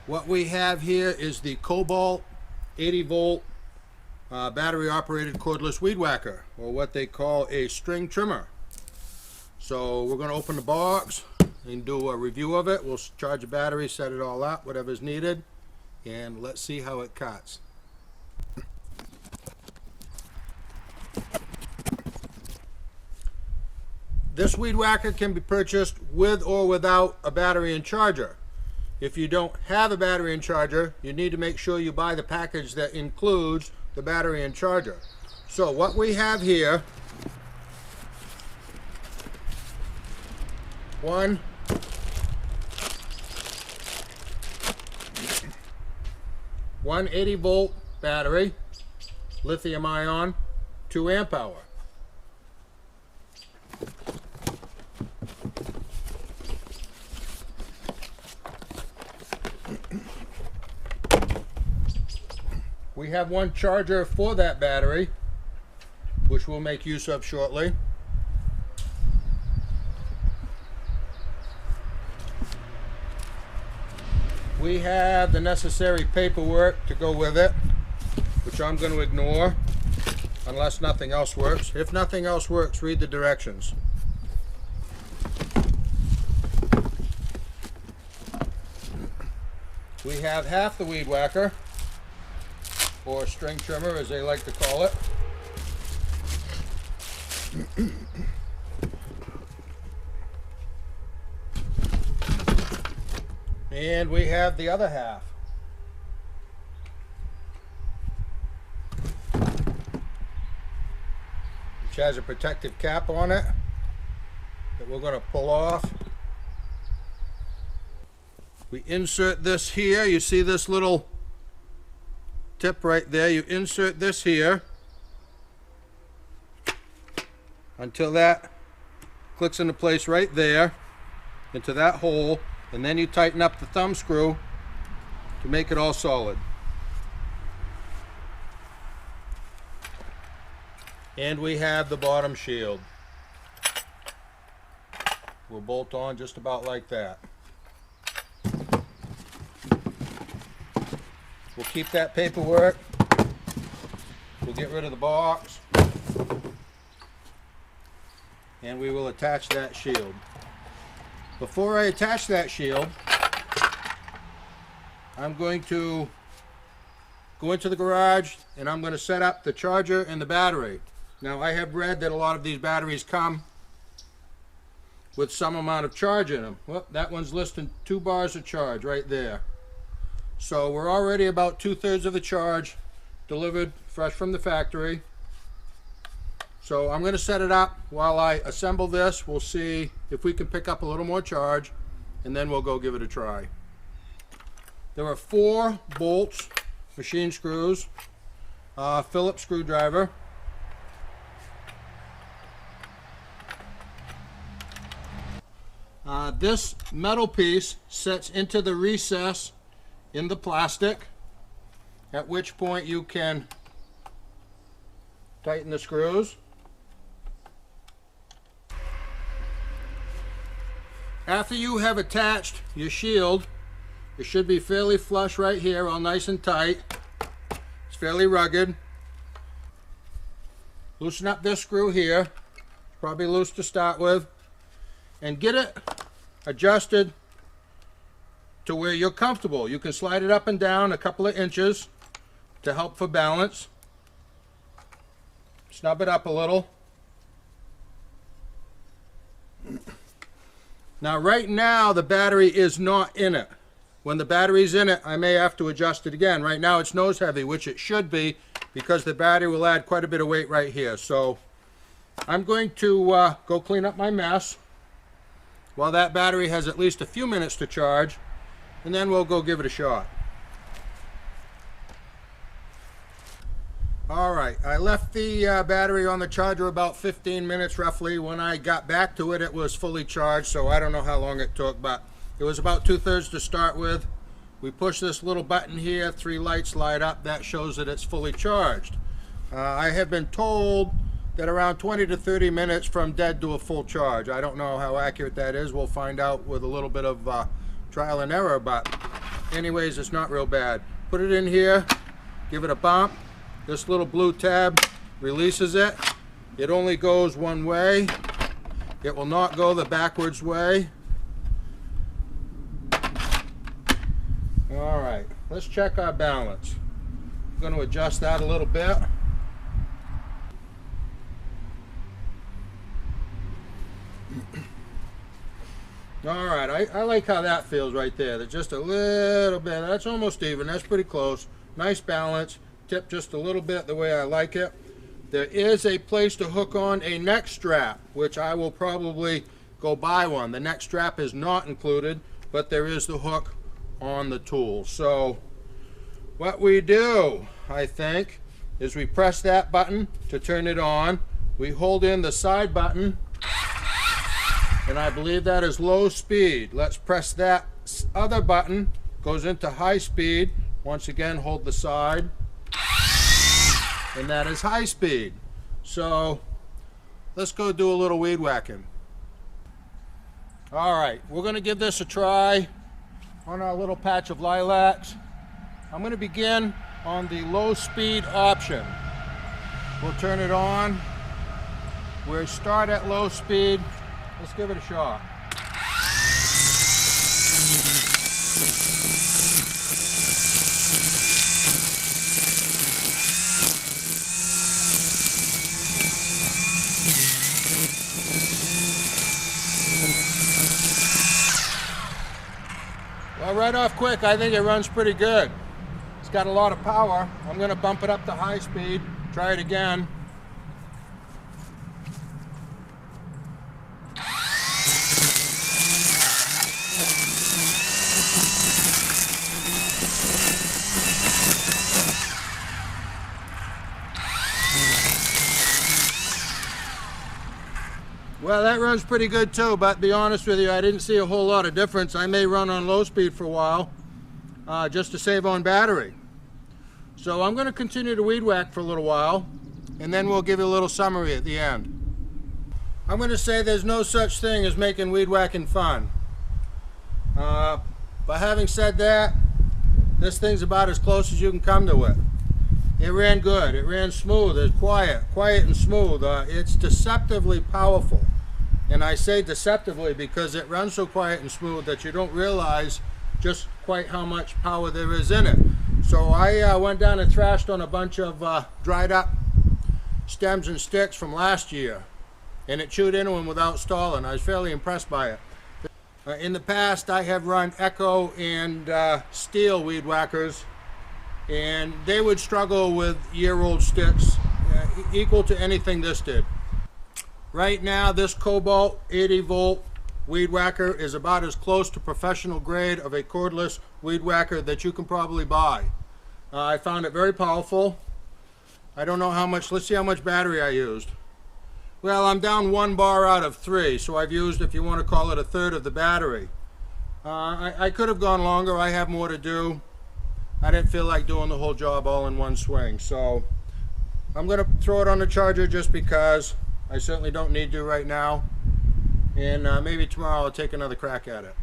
What we have here is the Kobalt 80 volt battery operated cordless weed whacker, or what they call a string trimmer. So we're going to open the box and do a review of it. We'll charge the battery, set it all up, whatever's needed, and let's see how it cuts. This weed whacker can be purchased with or without a battery and charger. If you don't have a battery and charger, you need to make sure you buy the package that includes the battery and charger. So what we have here, one 80 volt battery, lithium ion, 2 amp hour. We have one charger for that battery, which we'll make use of shortly. We have the necessary paperwork to go with it, which I'm going to ignore unless nothing else works. If nothing else works, read the directions. We have half the weed whacker, or string trimmer as they like to call it. And we have the other half. Which has a protective cap on it that we're going to pull off. We insert this here. You see this little tip right there. You insert this here until that clicks into place right there, into that hole, and then you tighten up the thumb screw to make it all solid. And we have the bottom shield. We'll bolt on just about like that. We'll keep that paperwork. We'll get rid of the box. And we will attach that shield. Before I attach that shield, I'm going to go into the garage and I'm going to set up the charger and the battery. Now, I have read that a lot of these batteries come with some amount of charge in them. Well, that one's listing 2 bars of charge right there. So we're already about 2/3 of the charge delivered fresh from the factory. So I'm going to set it up while I assemble this. We'll see if we can pick up a little more charge, and then we'll go give it a try. There are 4 bolts, machine screws, Phillips screwdriver, this metal piece sets into the recess in the plastic, at which point you can tighten the screws. After you have attached your shield, it should be fairly flush right here, all nice and tight. It's fairly rugged. Loosen up this screw here, probably loose to start with, and get it adjusted to where you're comfortable. You can slide it up and down a couple of inches to help for balance. Snub it up a little. Now, right now, the battery is not in it. When the battery's in it, I may have to adjust it again. Right now, it's nose heavy, which it should be, because the battery will add quite a bit of weight right here. So I'm going to go clean up my mess while that battery has at least a few minutes to charge, and then we'll go give it a shot. Alright, I left the battery on the charger about 15 minutes roughly. When I got back to it, it was fully charged, so I don't know how long it took, but it was about 2/3 to start with. We push this little button here, 3 lights light up. That shows that it's fully charged. I have been told that around 20 to 30 minutes from dead to a full charge. I don't know how accurate that is. We'll find out with a little bit of trial and error, but anyways, it's not real bad. Put it in here, give it a bump. This little blue tab releases it. It only goes one way. It will not go the backwards way. All right, let's check our balance. I'm going to adjust that a little bit. All right, I like how that feels right there. There's just a little bit. That's almost even. That's pretty close. Nice balance. Tip just a little bit the way I like it. There is a place to hook on a neck strap, which I will probably go buy one. The neck strap is not included, but there is the hook on the tool. So what we do, I think, is we press that button to turn it on. We hold in the side button, and I believe that is low speed. Let's press that other button, goes into high speed. Once again, hold the side, and that is high speed. So let's go do a little weed whacking. All right, we're going to give this a try on our little patch of lilacs. I'm going to begin on the low speed option. We'll turn it on. We'll start at low speed. Let's give it a shot. Well, right off quick, I think it runs pretty good. It's got a lot of power. I'm going to bump it up to high speed, try it again. Well, that runs pretty good too, but to be honest with you, I didn't see a whole lot of difference. I may run on low speed for a while, just to save on battery. So I'm going to continue to weed whack for a little while, and then we'll give you a little summary at the end. I'm going to say there's no such thing as making weed whacking fun. But having said that, this thing's about as close as you can come to it. It ran good. It ran smooth. It's quiet and smooth. It's deceptively powerful. And I say deceptively because it runs so quiet and smooth that you don't realize just quite how much power there is in it. So I went down and thrashed on a bunch of dried up stems and sticks from last year, and it chewed into them without stalling. I was fairly impressed by it. In the past, I have run Echo and steel weed whackers, and they would struggle with year-old sticks equal to anything this did. Right now, this Kobalt 80-volt weed whacker is about as close to professional grade of a cordless weed whacker that you can probably buy. I found it very powerful. I don't know how much, let's see how much battery I used. Well, I'm down 1 bar out of 3, so I've used, if you want to call it, a third of the battery. I could have gone longer. I have more to do. I didn't feel like doing the whole job all in one swing, so I'm going to throw it on the charger just because. I certainly don't need to right now, and maybe tomorrow I'll take another crack at it.